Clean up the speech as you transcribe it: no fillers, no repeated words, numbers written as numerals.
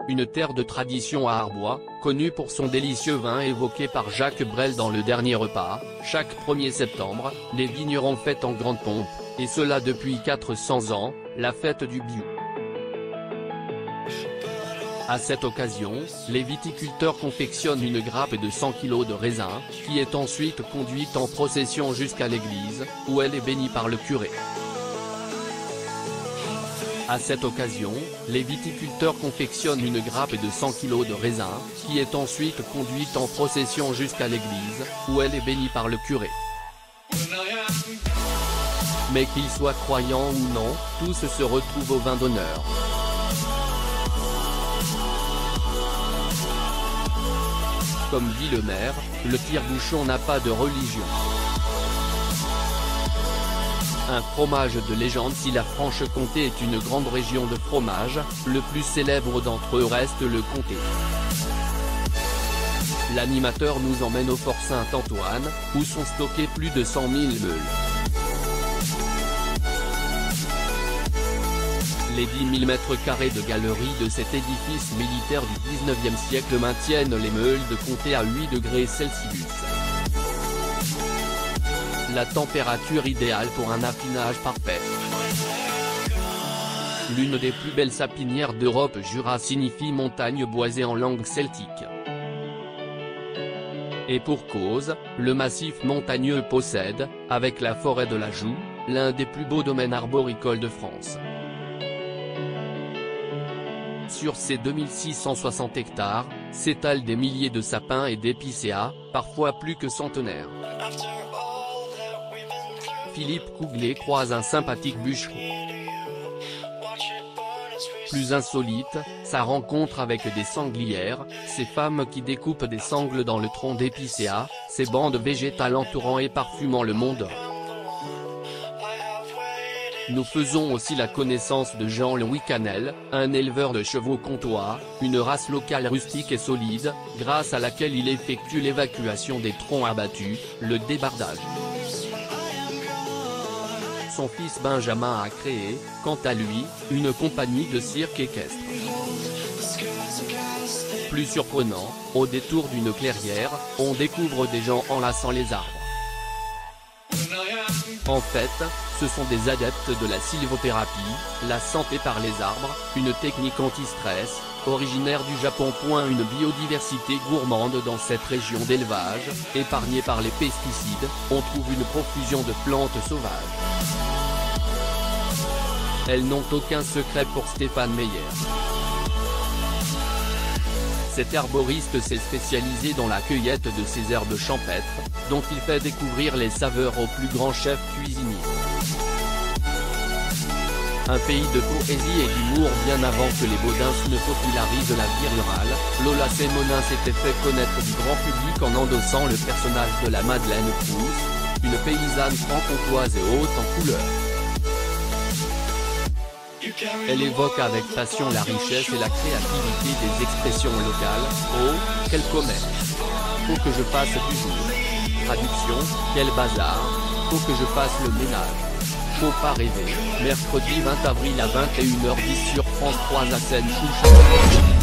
une terre de tradition à Arbois, connue pour son délicieux vin évoqué par Jacques Brel dans Le Dernier Repas. Chaque 1er septembre, les vignerons fêtent en grande pompe, et cela depuis 400 ans, la fête du bio. À cette occasion, les viticulteurs confectionnent une grappe de 100 kg de raisin, qui est ensuite conduite en procession jusqu'à l'église, où elle est bénie par le curé. À cette occasion, les viticulteurs confectionnent une grappe de 100 kg de raisin, qui est ensuite conduite en procession jusqu'à l'église, où elle est bénie par le curé. Mais qu'ils soient croyants ou non, tous se retrouvent au vin d'honneur. Comme dit le maire, le tire-bouchon n'a pas de religion. Un fromage de légende. Si la Franche-Comté est une grande région de fromage, le plus célèbre d'entre eux reste le comté. L'animateur nous emmène au Fort Saint-Antoine, où sont stockés plus de 100 000 meules. Les 10 000 m² de galerie de cet édifice militaire du 19e siècle maintiennent les meules de comté à 8 degrés Celsius. La température idéale pour un affinage parfait. L'une des plus belles sapinières d'Europe. Jura signifie montagne boisée en langue celtique. Et pour cause, le massif montagneux possède, avec la forêt de la Joux, l'un des plus beaux domaines arboricoles de France. Sur ces 2660 hectares, s'étalent des milliers de sapins et d'épicéas, parfois plus que centenaires. Philippe Couglet croise un sympathique bûcheron. Plus insolite, sa rencontre avec des sanglières, ces femmes qui découpent des sangles dans le tronc d'épicéas, ces bandes végétales entourant et parfumant le Mont d'Or. Nous faisons aussi la connaissance de Jean-Louis Canel, un éleveur de chevaux comtois, une race locale rustique et solide, grâce à laquelle il effectue l'évacuation des troncs abattus, le débardage. Son fils Benjamin a créé, quant à lui, une compagnie de cirque équestre. Plus surprenant, au détour d'une clairière, on découvre des gens enlaçant les arbres. En fait, ce sont des adeptes de la sylvothérapie, la santé par les arbres, une technique anti-stress, originaire du Japon. Une biodiversité gourmande dans cette région d'élevage, épargnée par les pesticides, on trouve une profusion de plantes sauvages. Elles n'ont aucun secret pour Stéphane Meyer. Cet herboriste s'est spécialisé dans la cueillette de ces herbes champêtres, dont il fait découvrir les saveurs aux plus grands chefs cuisiniers. Un pays de poésie et d'humour. Bien avant que les Baudins ne popularisent la vie rurale, Lola Semonin s'était fait connaître du grand public en endossant le personnage de la Madeleine Proust, une paysanne franc-comtoise et haute en couleur. Elle évoque avec passion la richesse et la créativité des expressions locales. Oh, quel commerce! Faut que je fasse du jour. Traduction, quel bazar! Faut que je fasse le ménage. Faut pas rêver. Mercredi 20 avril à 21h10 sur France 3 à Seine-Chouche.